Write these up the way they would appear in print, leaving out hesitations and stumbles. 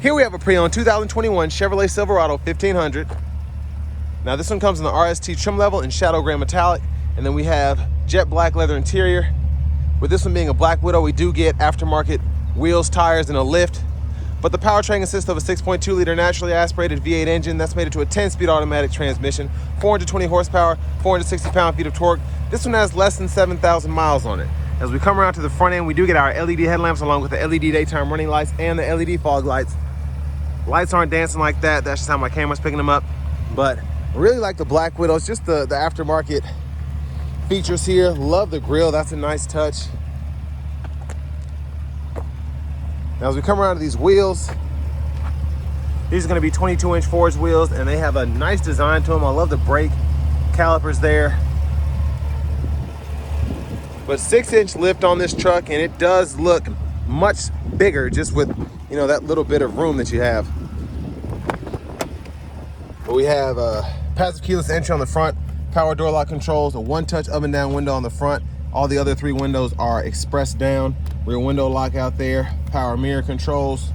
Here we have a pre-owned 2021 Chevrolet Silverado 1500. Now this one comes in the RST trim level in shadow gray metallic, and then we have jet black leather interior. With this one being a Black Widow, we do get aftermarket wheels, tires, and a lift. But the powertrain consists of a 6.2 liter naturally aspirated V8 engine that's made it to a 10-speed automatic transmission, 420 horsepower, 460 pound-feet of torque. This one has less than 7,000 miles on it. As we come around to the front end, we do get our LED headlamps along with the LED daytime running lights and the LED fog lights. Lights aren't dancing like that. That's just how my camera's picking them up. But I really like the Black Widow. It's just the aftermarket features here. Love the grille. That's a nice touch. Now as we come around to these wheels, these are going to be 22-inch forged wheels, and they have a nice design to them. I love the brake calipers there. But 6-inch lift on this truck, and it does look much bigger just with, you know, that little bit of room that you have. But we have passive keyless entry on the front, power door lock controls, a one-touch up and down window on the front. All the other 3 windows are express down. Rear window lock out there, power mirror controls,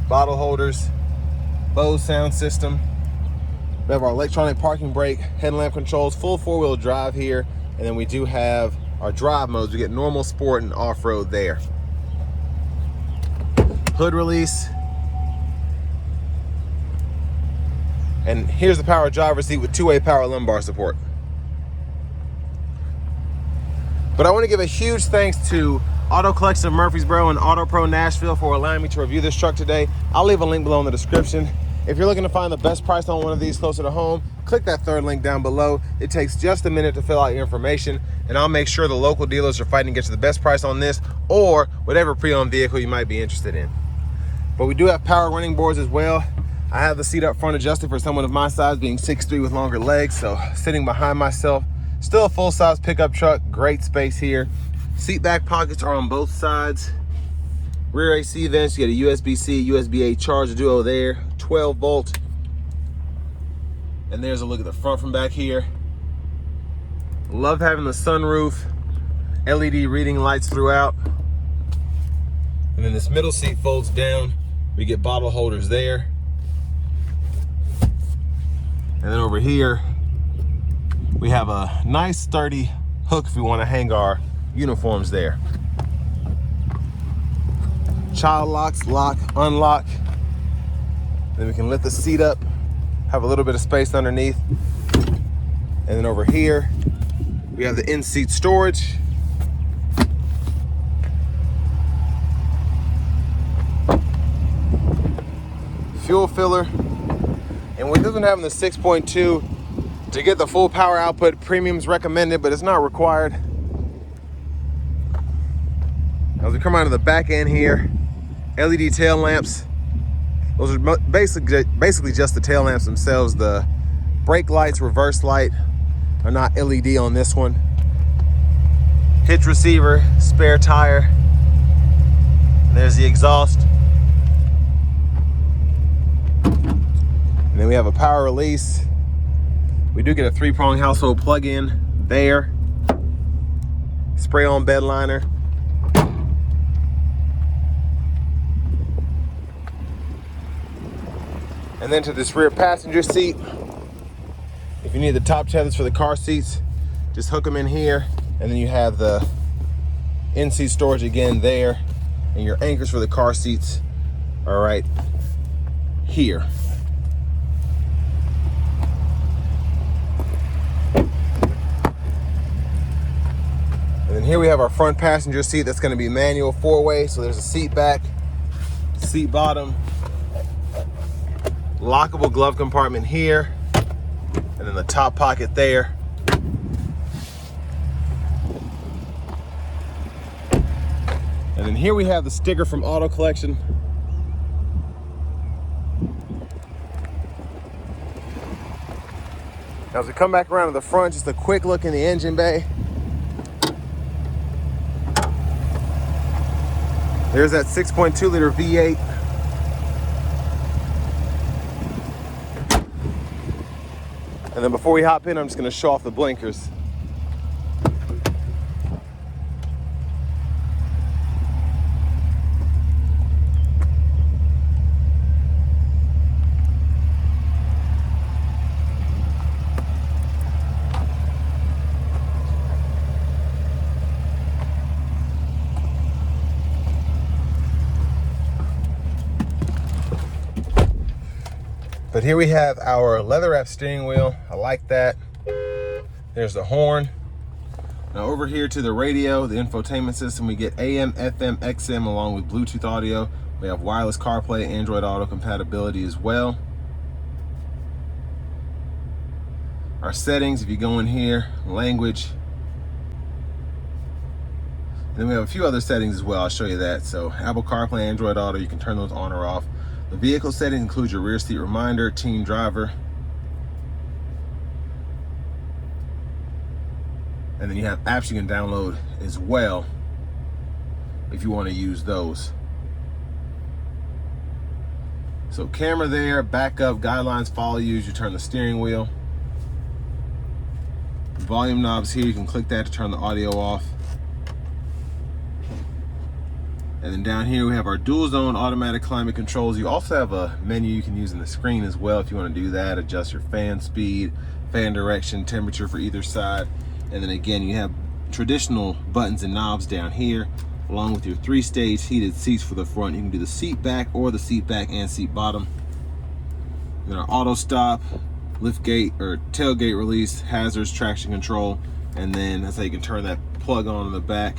bottle holders, Bose sound system. We have our electronic parking brake, headlamp controls, full 4-wheel drive here, and then we do have our drive modes. We get normal, sport, and off-road there. Hood release. And here's the power driver's seat with 2-way power lumbar support. But I want to give a huge thanks to Auto Collection of Murfreesboro and Auto Pro Nashville for allowing me to review this truck today. I'll leave a link below in the description. If you're looking to find the best price on one of these closer to home, click that 3rd link down below. It takes just a minute to fill out your information, and I'll make sure the local dealers are fighting to get you the best price on this or whatever pre-owned vehicle you might be interested in. But we do have power running boards as well. I have the seat up front adjusted for someone of my size, being 6'3" with longer legs, so sitting behind myself. Still a full-size pickup truck, great space here. Seat back pockets are on both sides. Rear AC vents, you get a USB-C, USB-A charge duo there, 12 volt. And there's a look at the front from back here. Love having the sunroof, LED reading lights throughout. And then this middle seat folds down. We get bottle holders there. And then over here, we have a nice sturdy hook if we want to hang our uniforms there. Child locks, lock, unlock. Then we can lift the seat up, have a little bit of space underneath. And then over here, we have the in-seat storage. Fuel filler. And with this one having the 6.2, to get the full power output, premium's recommended, but it's not required. As we come out of the back end here, LED tail lamps. Those are basically just the tail lamps themselves. The brake lights, reverse light are not LED on this one. Hitch receiver, spare tire. And there's the exhaust. And then we have a power release. We do get a 3-prong household plug-in there. Spray-on bed liner. And then to this rear passenger seat, if you need the top tethers for the car seats, just hook them in here, and then you have the in-seat storage again there, and your anchors for the car seats are right here. And then here we have our front passenger seat that's going to be manual 4-way, so there's a seat back, seat bottom, lockable glove compartment here, and then the top pocket there. And then here we have the sticker from Auto Collection. Now as we come back around to the front, just a quick look in the engine bay. There's that 6.2 liter V8. And then before we hop in, I'm just gonna show off the blinkers. But here we have our leather wrap steering wheel. I like that. There's the horn. Now over here to the radio, the infotainment system, we get AM, FM, XM along with Bluetooth audio. We have wireless CarPlay, Android Auto compatibility as well. Our settings, if you go in here, language. And then we have a few other settings as well. I'll show you that. So Apple CarPlay, Android Auto, you can turn those on or off. The vehicle settings include your rear seat reminder, team driver. And then you have apps you can download as well if you want to use those. So camera there, backup, guidelines, follow you as you turn the steering wheel. Volume knobs here, you can click that to turn the audio off. And then down here we have our dual zone automatic climate controls. You also have a menu you can use in the screen as well if you want to do that. Adjust your fan speed, fan direction, temperature for either side. And then again, you have traditional buttons and knobs down here, along with your 3-stage heated seats for the front. You can do the seat back or the seat back and seat bottom. Then our auto stop, lift gate or tailgate release, hazards, traction control, and then that's how you can turn that plug on in the back.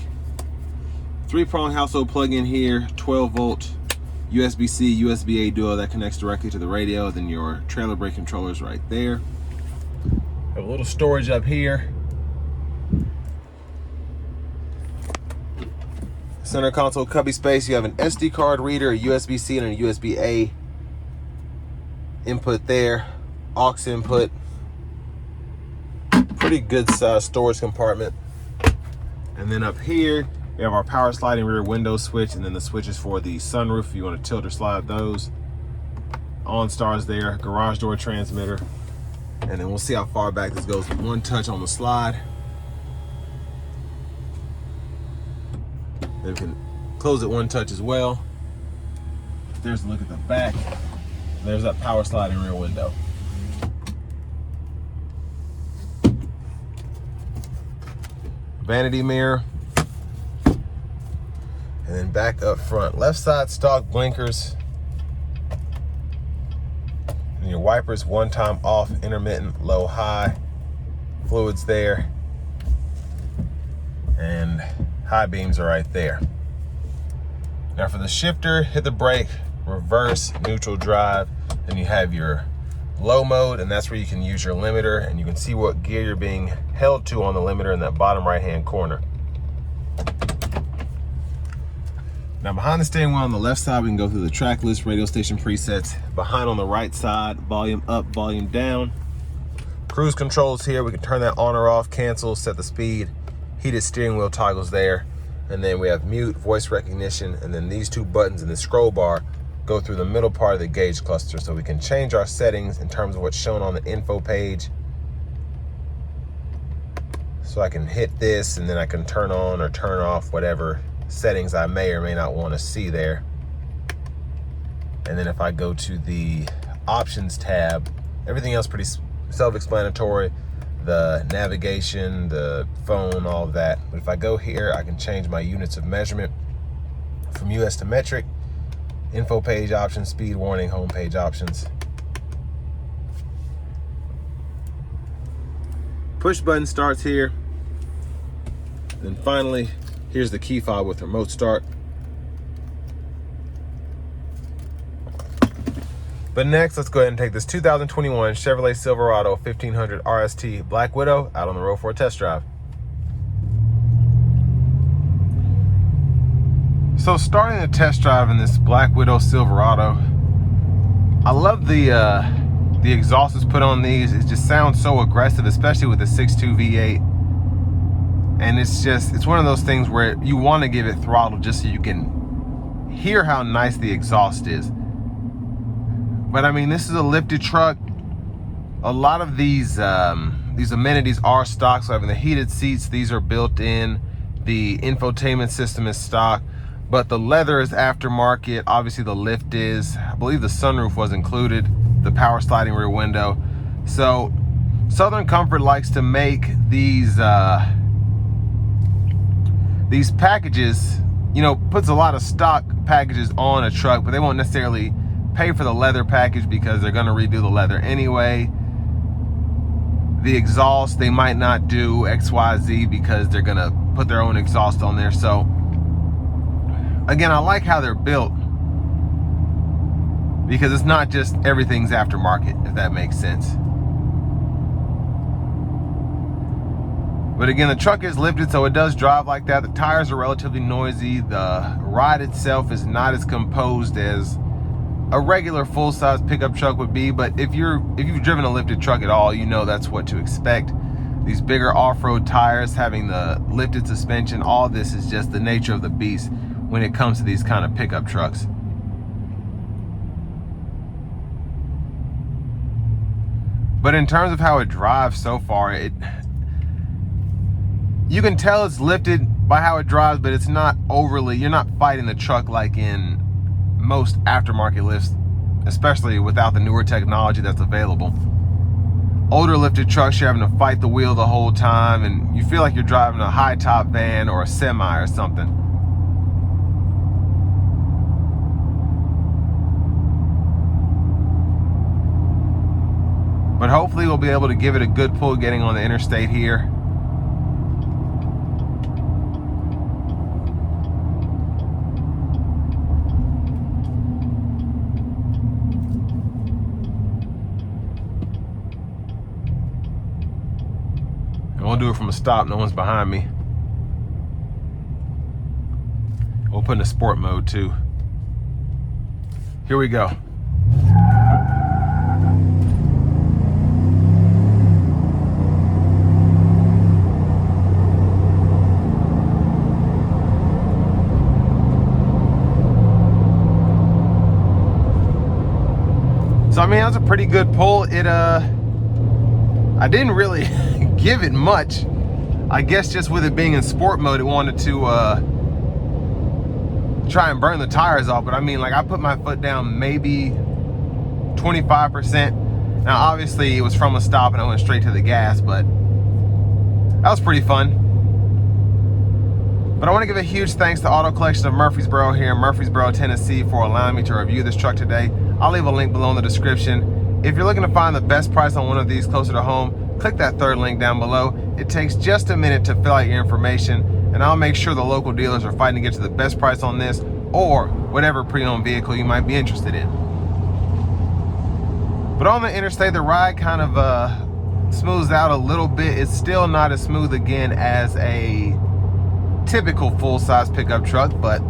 3-prong household plug in here, 12 volt, USB-C, USB-A duo that connects directly to the radio. Then your trailer brake controllers right there. Have a little storage up here. Center console cubby space. You have an SD card reader, a USB-C, and a USB-A input there. Aux input. Pretty good size storage compartment. And then up here, we have our power sliding rear window switch, and then the switches for the sunroof if you want to tilt or slide those. OnStar's there, garage door transmitter. And then we'll see how far back this goes with one touch on the slide. Then we can close it one touch as well. There's a look at the back. There's that power sliding rear window. Vanity mirror. And then back up front. Left side stock blinkers. And your wipers, one time off, intermittent, low, high. Fluids there. And high beams are right there. Now for the shifter, hit the brake, reverse, neutral drive. Then you have your low mode, and that's where you can use your limiter, and you can see what gear you're being held to on the limiter in that bottom right hand corner. Now behind the steering wheel on the left side, we can go through the track list, radio station presets. Behind on the right side, volume up, volume down. Cruise controls here, we can turn that on or off, cancel, set the speed. Heated steering wheel toggles there. And then we have mute, voice recognition, and then these two buttons in the scroll bar go through the middle part of the gauge cluster, so we can change our settings in terms of what's shown on the info page. So I can hit this and then I can turn on or turn off whatever settings I may or may not want to see there. And then if I go to the options tab, everything else pretty self-explanatory. The navigation, the phone, all of that. But if I go here, I can change my units of measurement from US to metric, info page options, speed warning, home page options. Push button starts here. Then finally, here's the key fob with remote start. But next, let's go ahead and take this 2021 Chevrolet Silverado 1500 RST Black Widow out on the road for a test drive. So starting the test drive in this Black Widow Silverado, I love the exhaust that's put on these. It just sounds so aggressive, especially with the 6.2 V8. And it's one of those things where you want to give it throttle just so you can hear how nice the exhaust is. But I mean, this is a lifted truck. A lot of these amenities are stock. So having the heated seats, these are built in. The infotainment system is stock, but the leather is aftermarket. Obviously the lift is. I believe the sunroof was included, the power sliding rear window. So Southern Comfort likes to make these packages, you know, puts a lot of stock packages on a truck, but they won't necessarily pay for the leather package because they're gonna redo the leather anyway. The exhaust, they might not do XYZ because they're gonna put their own exhaust on there. So again, I like how they're built because it's not just everything's aftermarket, if that makes sense. But again, the truck is lifted, so it does drive like that. The tires are relatively noisy. The ride itself is not as composed as a regular full-size pickup truck would be, but if you've driven a lifted truck at all, you know that's what to expect. These bigger off-road tires, having the lifted suspension, all this is just the nature of the beast when it comes to these kind of pickup trucks. But in terms of how it drives so far, you can tell it's lifted by how it drives, but it's not overly, you're not fighting the truck like in most aftermarket lifts, especially without the newer technology that's available. Older lifted trucks, you're having to fight the wheel the whole time, and you feel like you're driving a high top van or a semi or something. But hopefully we'll be able to give it a good pull getting on the interstate here. We'll do it from a stop, no one's behind me. We'll put in a sport mode too. Here we go. So I mean, that was a pretty good pull. I didn't really give it much. I guess just with it being in sport mode, it wanted to try and burn the tires off. But I mean, like, I put my foot down maybe 25%. Now, obviously, it was from a stop and I went straight to the gas, but that was pretty fun. But I want to give a huge thanks to Auto Collection of Murfreesboro here in Murfreesboro, Tennessee for allowing me to review this truck today. I'll leave a link below in the description. If you're looking to find the best price on one of these closer to home, click that third link down below. It takes just a minute to fill out your information, and I'll make sure the local dealers are fighting to get you the best price on this or whatever pre-owned vehicle you might be interested in. But on the interstate, the ride kind of smooths out a little bit. It's still not as smooth again as a typical full-size pickup truck, but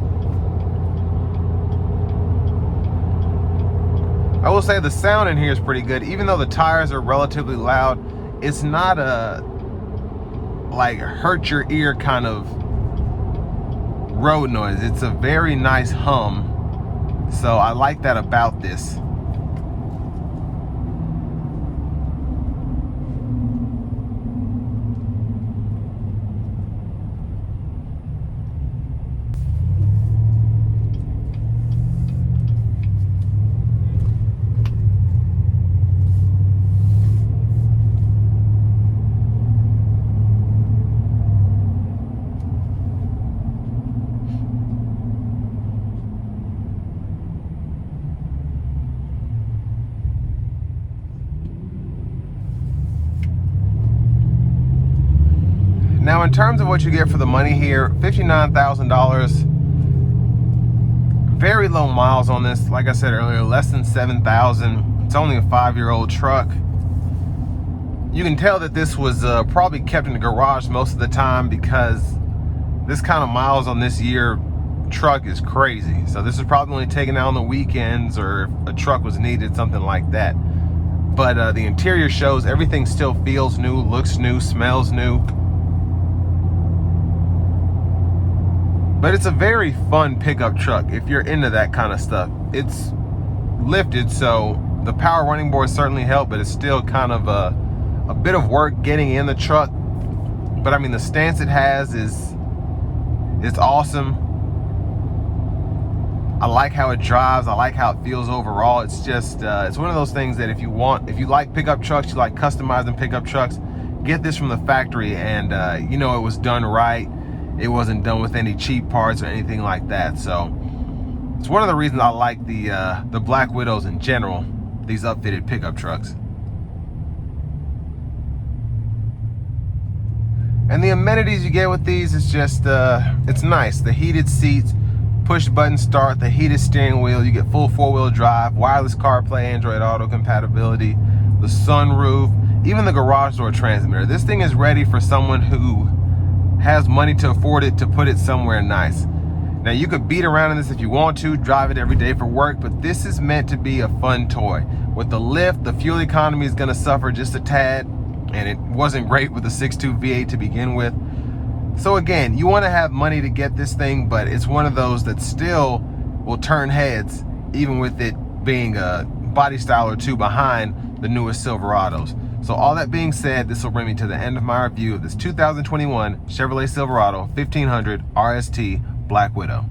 I will say the sound in here is pretty good. Even though the tires are relatively loud, it's not a like hurt your ear kind of road noise. It's a very nice hum, so I like that about this. Now, in terms of what you get for the money here, $59,000, very low miles on this. Like I said earlier, less than 7,000. It's only a 5-year-old truck. You can tell that this was probably kept in the garage most of the time because this kind of miles on this year truck is crazy. So this is probably only taken out on the weekends or if a truck was needed, something like that. But the interior shows everything still feels new, looks new, smells new. But it's a very fun pickup truck if you're into that kind of stuff. It's lifted, so the power running boards certainly help, but it's still kind of a bit of work getting in the truck. But I mean, the stance it has is awesome. I like how it drives. I like how it feels overall. It's just it's one of those things that if you like pickup trucks, you like customizing pickup trucks, get this from the factory, and you know it was done right. It wasn't done with any cheap parts or anything like that. So It's one of the reasons I like the Black Widows in general, these upfitted pickup trucks. And the amenities you get with these is just, it's nice. The heated seats, push button start, the heated steering wheel, you get full 4-wheel drive, wireless CarPlay, Android Auto compatibility, the sunroof, even the garage door transmitter. This thing is ready for someone who has money to afford it, to put it somewhere nice. Now you could beat around in this if you want to, drive it every day for work, but this is meant to be a fun toy. With the lift, the fuel economy is gonna suffer just a tad, and it wasn't great with the 6.2 V8 to begin with. So again, you wanna have money to get this thing, but it's one of those that still will turn heads, even with it being a body style or two behind the newest Silverados. So all that being said, this will bring me to the end of my review of this 2021 Chevrolet Silverado 1500 RST Black Widow.